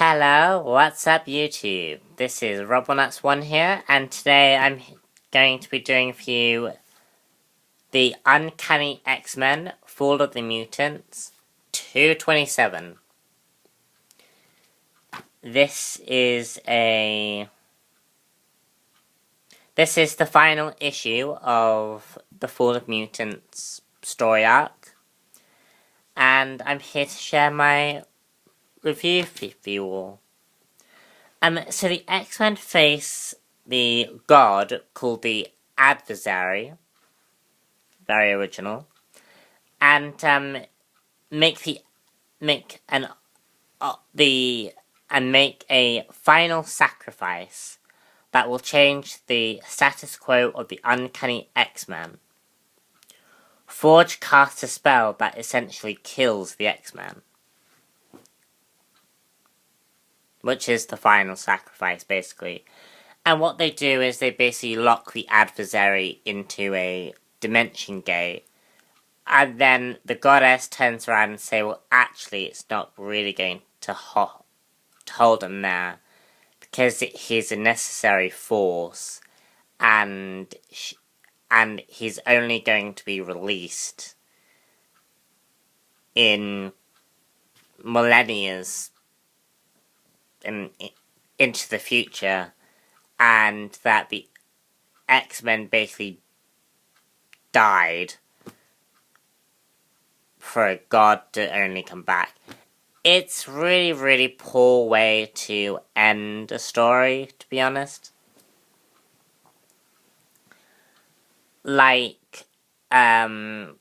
Hello, what's up YouTube? This is RobOneX1 here, and today I'm going to be doing for you the Uncanny X-Men Fall of the Mutants 227. This is the final issue of the Fall of Mutants story arc, and I'm here to share my review with you all. So the X-Men face the god called the Adversary, very original, and make a final sacrifice that will change the status quo of the Uncanny X-Men. Forge casts a spell that essentially kills the X-Men, which is the final sacrifice, basically. And what they do is they basically lock the Adversary into a dimension gate, and then the goddess turns around and says, well, actually, it's not really going to hold him there, because he's a necessary force, and he's only going to be released in millennia into the future, and that the X-Men basically died for a god to only come back. It's really, really poor way to end a story, to be honest. Like, the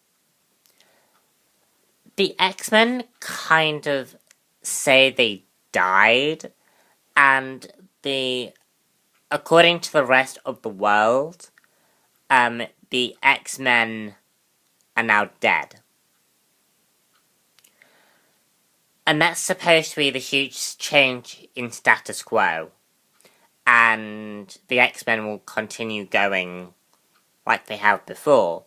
X-Men kind of say they died, and according to the rest of the world, the X-Men are now dead. And that's supposed to be the huge change in status quo. And the X-Men will continue going like they have before.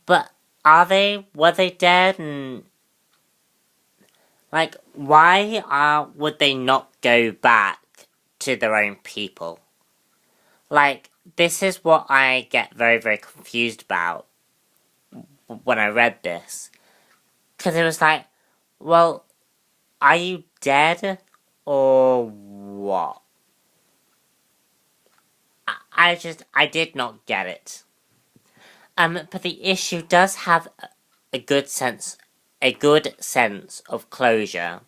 But were they dead? And like, why would they not go back to their own people? Like, this is what I get very, very confused about when I read this. Because it was like, well, are you dead or what? I did not get it. But the issue does have a good sense of closure.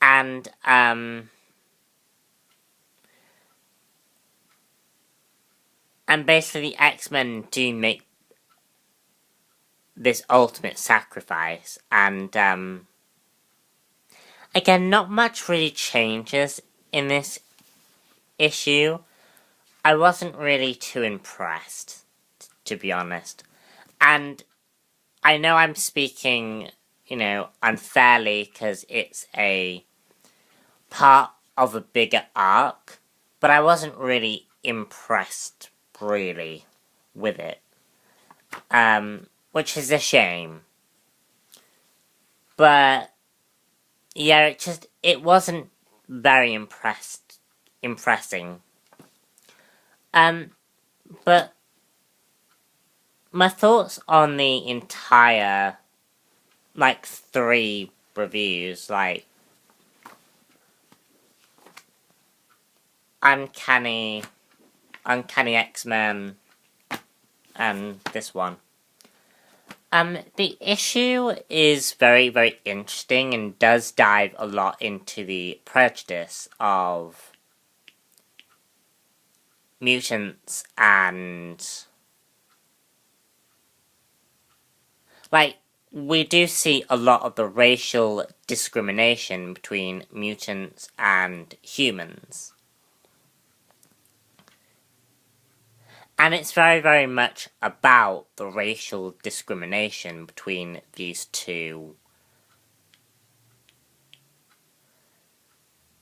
And, basically the X-Men do make this ultimate sacrifice, and again, not much really changes in this issue. I wasn't really too impressed, to be honest. And I know I'm speaking, unfairly, because it's a part of a bigger arc, but I wasn't really impressed, really, with it. Which is a shame. But, yeah, it wasn't very impressing. But my thoughts on the entire, 3 reviews, Uncanny X-Men, and this one. The issue is very, very interesting and does dive a lot into the prejudice of mutants and, we do see a lot of the racial discrimination between mutants and humans. And it's very, very much about the racial discrimination between these two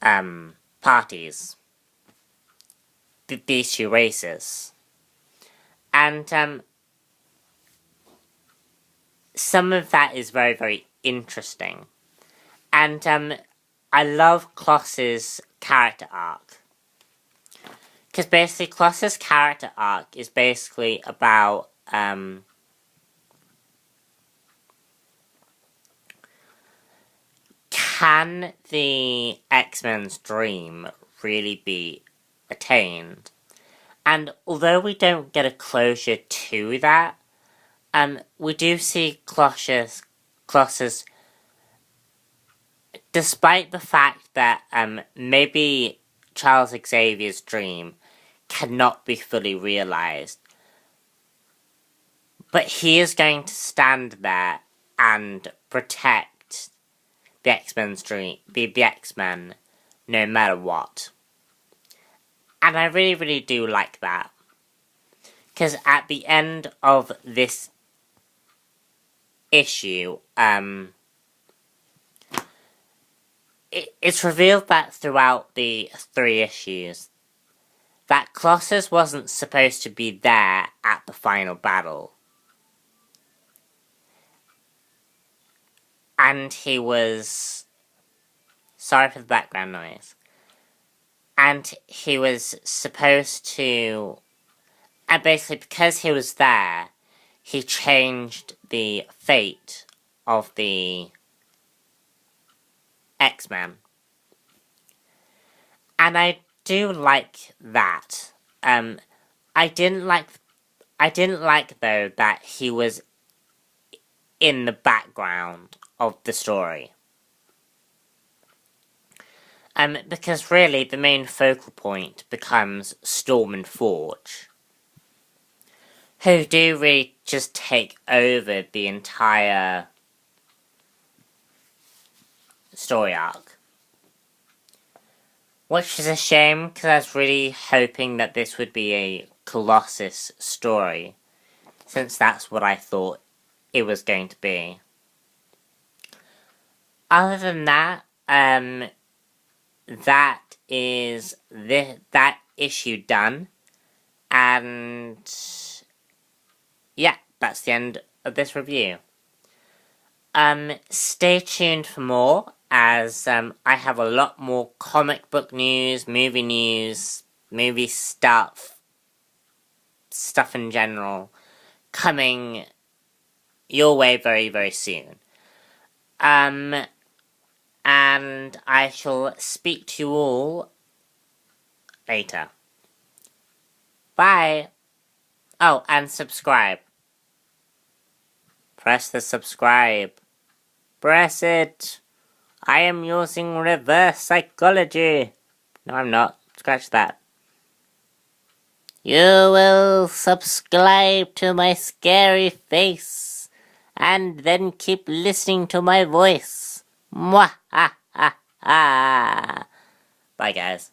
parties. These two races. And some of that is very, very interesting. And I love Kloss's character arc. Because basically, Kloss's character arc is basically about can the X-Men's dream really be attained? And although we don't get a closure to that, we do see Kloss's, despite the fact that maybe Charles Xavier's dream cannot be fully realized, but he is going to stand there and protect the X-Men's dream, the X-Men, no matter what. And I really, really do like that. Because at the end of this issue, it's revealed that throughout the 3 issues, that Colossus wasn't supposed to be there at the final battle. And he was... Sorry for the background noise. And he was supposed to... And basically, because he was there, he changed the fate of the X-Men. And I do like that. I didn't like though that he was in the background of the story. Because really the main focal point becomes Storm and Forge, who do really just take over the entire story arc. Which is a shame, because I was really hoping that this would be a Colossus story, since that's what I thought it was going to be. Other than that, that is that issue done, and yeah, that's the end of this review. Stay tuned for more, as I have a lot more comic book news, movie stuff in general, coming your way very, very soon. And I shall speak to you all later. Bye! Oh, and subscribe. Press the subscribe. Press it! I am using reverse psychology. No, I'm not. Scratch that. You will subscribe to my scary face, and then keep listening to my voice. Mwah ha ha ha. Bye, guys.